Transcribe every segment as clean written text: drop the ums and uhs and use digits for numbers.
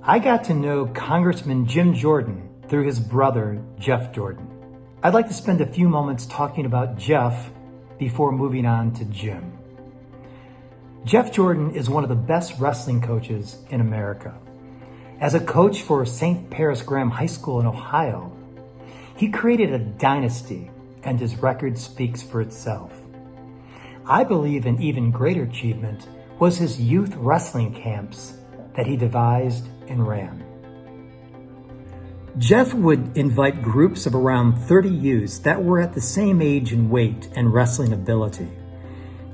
I got to know Congressman Jim Jordan through his brother, Jeff Jordan. I'd like to spend a few moments talking about Jeff before moving on to Jim. Jeff Jordan is one of the best wrestling coaches in America. As a coach for St. Paris Graham High School in Ohio, he created a dynasty, and his record speaks for itself. I believe an even greater achievement was his youth wrestling camps that he devised and ran. Jeff would invite groups of around 30 youths that were at the same age and weight and wrestling ability.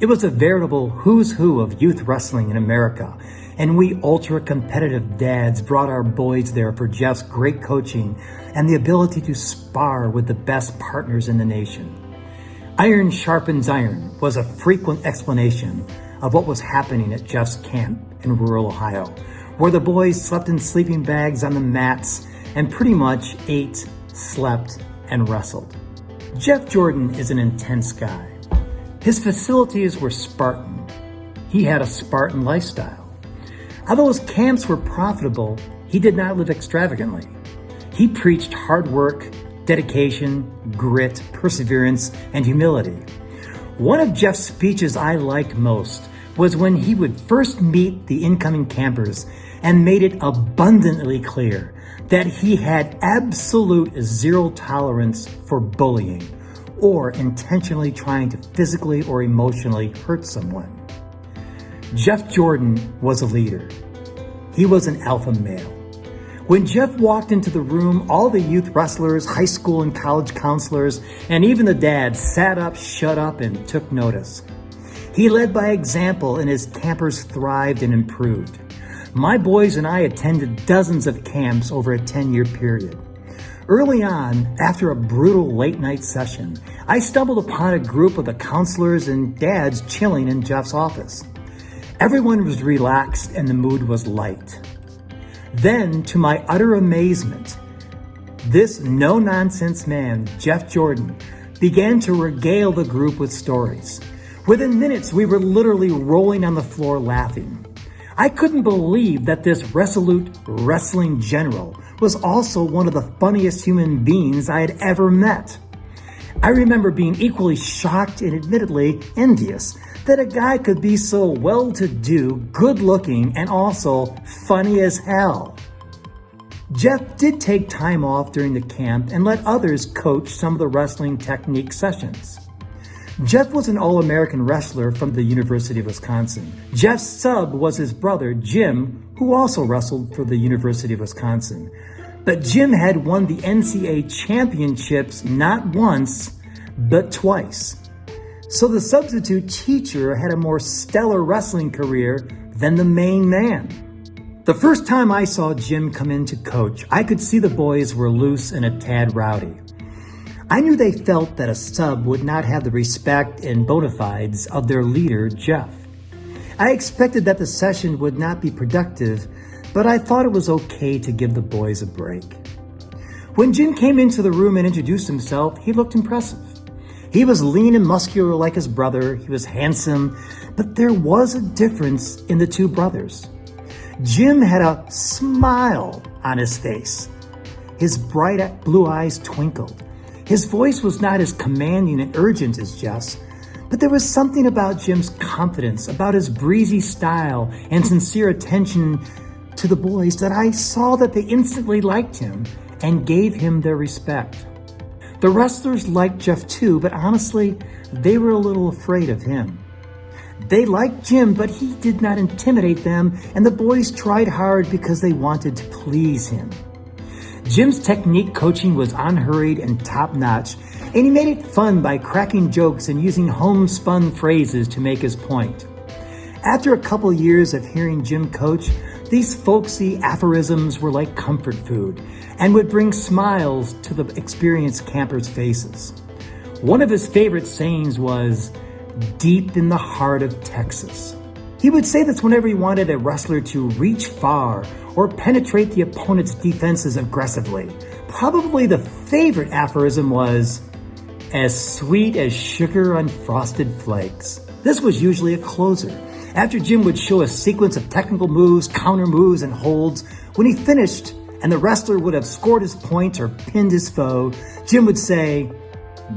It was a veritable who's who of youth wrestling in America, and we ultra-competitive dads brought our boys there for Jeff's great coaching and the ability to spar with the best partners in the nation. Iron sharpens iron was a frequent explanation of what was happening at Jeff's camp in rural Ohio, where the boys slept in sleeping bags on the mats and pretty much ate, slept, and wrestled. Jeff Jordan is an intense guy. His facilities were Spartan. He had a Spartan lifestyle. Although his camps were profitable, he did not live extravagantly. He preached hard work, dedication, grit, perseverance, and humility. One of Jeff's speeches I liked most was when he would first meet the incoming campers and made it abundantly clear that he had absolute zero tolerance for bullying or intentionally trying to physically or emotionally hurt someone. Jeff Jordan was a leader. He was an alpha male. When Jeff walked into the room, all the youth wrestlers, high school and college counselors, and even the dads sat up, shut up, and took notice. He led by example, and his campers thrived and improved. My boys and I attended dozens of camps over a 10-year period. Early on, after a brutal late-night session, I stumbled upon a group of the counselors and dads chilling in Jeff's office. Everyone was relaxed and the mood was light. Then, to my utter amazement, this no-nonsense man, Jeff Jordan, began to regale the group with stories. Within minutes, we were literally rolling on the floor laughing. I couldn't believe that this resolute wrestling general was also one of the funniest human beings I had ever met. I remember being equally shocked and admittedly envious that a guy could be so well-to-do, good-looking, and also funny as hell. Jeff did take time off during the camp and let others coach some of the wrestling technique sessions. Jeff was an All-American wrestler from the University of Wisconsin. Jeff's sub was his brother, Jim, who also wrestled for the University of Wisconsin. But Jim had won the NCAA championships not once, but twice. So the substitute teacher had a more stellar wrestling career than the main man. The first time I saw Jim come in to coach, I could see the boys were loose and a tad rowdy. I knew they felt that a sub would not have the respect and bona fides of their leader, Jeff. I expected that the session would not be productive, but I thought it was okay to give the boys a break. When Jim came into the room and introduced himself, he looked impressive. He was lean and muscular like his brother. He was handsome, but there was a difference in the two brothers. Jim had a smile on his face. His bright blue eyes twinkled. His voice was not as commanding and urgent as Jeff's, but there was something about Jim's confidence, about his breezy style and sincere attention to the boys that I saw that they instantly liked him and gave him their respect. The wrestlers liked Jeff too, but honestly, they were a little afraid of him. They liked Jim, but he did not intimidate them, and the boys tried hard because they wanted to please him. Jim's technique coaching was unhurried and top-notch, and he made it fun by cracking jokes and using homespun phrases to make his point. After a couple years of hearing Jim coach, these folksy aphorisms were like comfort food and would bring smiles to the experienced campers' faces. One of his favorite sayings was, "Deep in the heart of Texas." He would say this whenever he wanted a wrestler to reach far or penetrate the opponent's defenses aggressively. Probably the favorite aphorism was, "As sweet as sugar on frosted flakes." This was usually a closer. After Jim would show a sequence of technical moves, counter moves, and holds, When he finished and the wrestler would have scored his point or pinned his foe, Jim would say,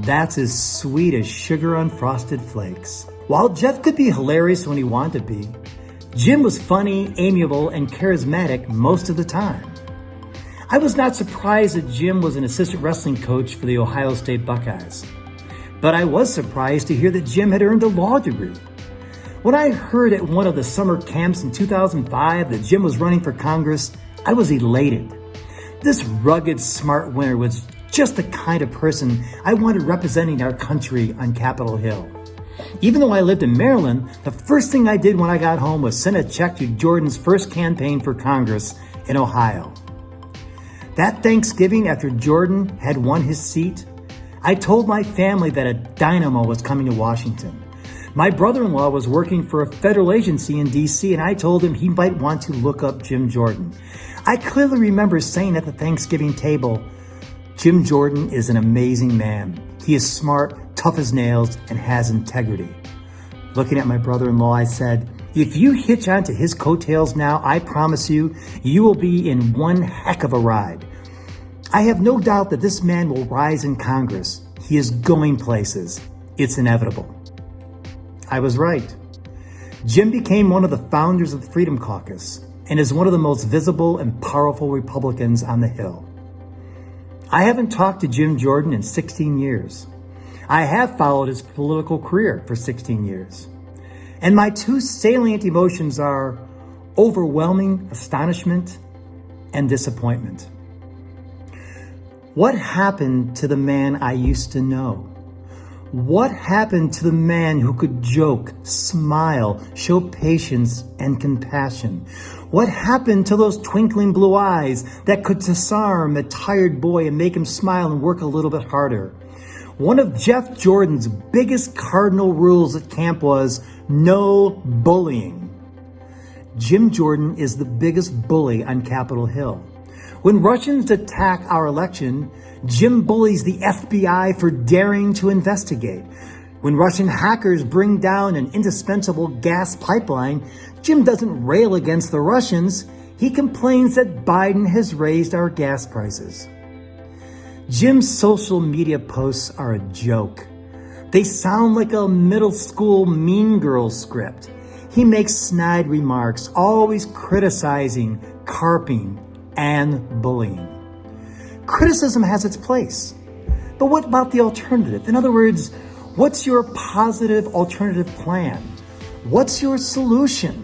"That's as sweet as sugar on frosted flakes." While Jeff could be hilarious when he wanted to be, Jim was funny, amiable, and charismatic most of the time. I was not surprised that Jim was an assistant wrestling coach for the Ohio State Buckeyes, but I was surprised to hear that Jim had earned a law degree. When I heard at one of the summer camps in 2005 that Jim was running for Congress, I was elated. This rugged, smart winner was just the kind of person I wanted representing our country on Capitol Hill. Even though I lived in Maryland, the first thing I did when I got home was send a check to Jordan's first campaign for Congress in Ohio. That Thanksgiving, after Jordan had won his seat, I told my family that a dynamo was coming to Washington. My brother-in-law was working for a federal agency in D.C., and I told him he might want to look up Jim Jordan. I clearly remember saying at the Thanksgiving table, "Jim Jordan is an amazing man. He is smart, tough as nails, and has integrity." Looking at my brother-in-law, I said, "If you hitch onto his coattails now, I promise you, you will be in one heck of a ride." I have no doubt that this man will rise in Congress. He is going places. It's inevitable. I was right. Jim became one of the founders of the Freedom Caucus and is one of the most visible and powerful Republicans on the Hill. I haven't talked to Jim Jordan in 16 years. I have followed his political career for 16 years. And my two salient emotions are overwhelming astonishment and disappointment. What happened to the man I used to know? What happened to the man who could joke, smile, show patience and compassion? What happened to those twinkling blue eyes that could disarm a tired boy and make him smile and work a little bit harder? One of Jeff Jordan's biggest cardinal rules at camp was no bullying. Jim Jordan is the biggest bully on Capitol Hill. When Russians attack our election, Jim bullies the FBI for daring to investigate. When Russian hackers bring down an indispensable gas pipeline, Jim doesn't rail against the Russians. He complains that Biden has raised our gas prices. Jim's social media posts are a joke. They sound like a middle school Mean Girls script. He makes snide remarks, always criticizing, carping, and bullying. Criticism has its place. But what about the alternative? In other words, what's your positive alternative plan? What's your solution?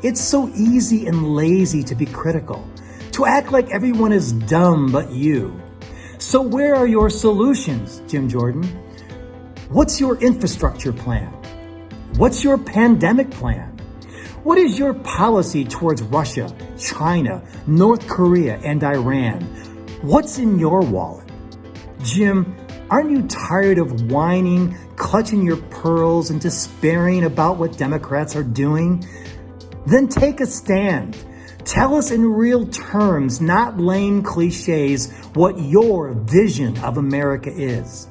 It's so easy and lazy to be critical, to act like everyone is dumb but you. So where are your solutions, Jim Jordan? What's your infrastructure plan? What's your pandemic plan? What is your policy towards Russia, China, North Korea, and Iran? What's in your wallet? Jim, aren't you tired of whining, clutching your pearls, and despairing about what Democrats are doing? Then take a stand. Tell us in real terms, not lame cliches, what your vision of America is.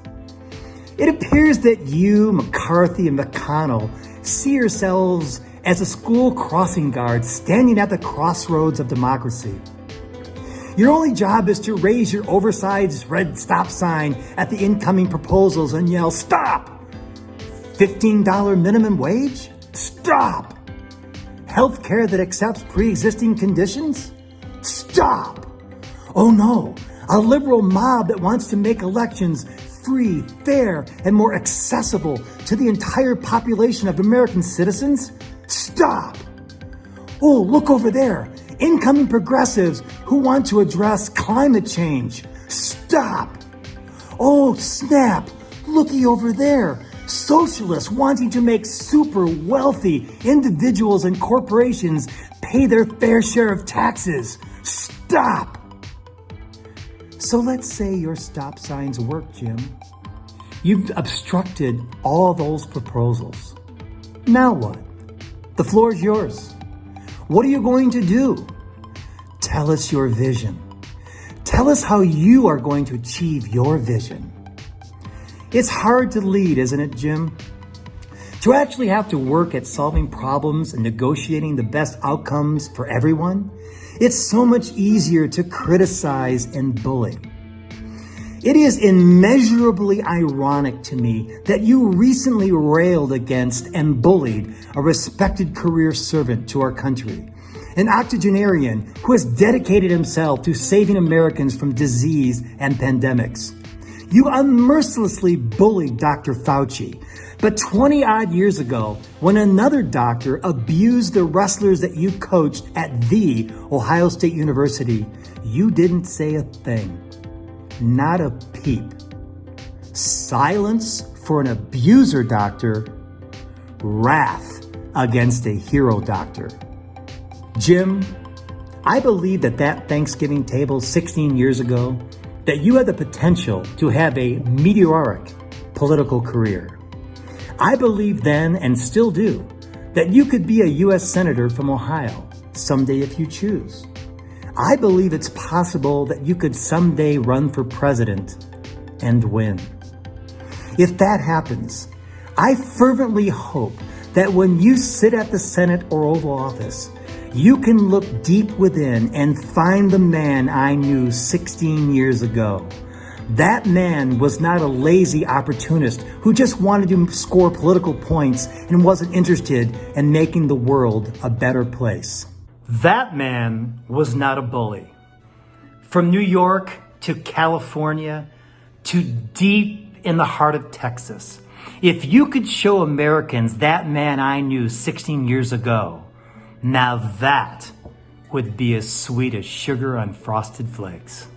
It appears that you, McCarthy, and McConnell see yourselves as a school crossing guard standing at the crossroads of democracy. Your only job is to raise your oversized red stop sign at the incoming proposals and yell, "Stop! $15 minimum wage? Stop! Health care that accepts pre-existing conditions? Stop! Oh no, a liberal mob that wants to make elections free, fair, and more accessible to the entire population of American citizens? Stop! Oh, look over there. Incoming progressives who want to address climate change. Stop! Oh, snap! Looky over there. Socialists wanting to make super wealthy individuals and corporations pay their fair share of taxes. Stop! So let's say your stop signs work, Jim. You've obstructed all those proposals. Now what? The floor is yours. What are you going to do? Tell us your vision. Tell us how you are going to achieve your vision. It's hard to lead, isn't it, Jim? To actually have to work at solving problems and negotiating the best outcomes for everyone, It's so much easier to criticize and bully. It is immeasurably ironic to me that you recently railed against and bullied a respected career servant to our country, an octogenarian who has dedicated himself to saving Americans from disease and pandemics. You unmercilessly bullied Dr. Fauci, but 20 odd years ago, when another doctor abused the wrestlers that you coached at the Ohio State University, you didn't say a thing. Not a peep. Silence for an abuser doctor, wrath against a hero doctor. Jim, I believe that Thanksgiving table 16 years ago, that you had the potential to have a meteoric political career. I believed then, and still do, that you could be a U.S. Senator from Ohio someday if you choose. I believe it's possible that you could someday run for president and win. If that happens, I fervently hope that when you sit at the Senate or Oval Office, you can look deep within and find the man I knew 16 years ago. That man was not a lazy opportunist who just wanted to score political points and wasn't interested in making the world a better place. That man was not a bully. From New York to California to deep in the heart of Texas, if you could show Americans that man I knew 16 years ago, now that would be as sweet as sugar on frosted flakes.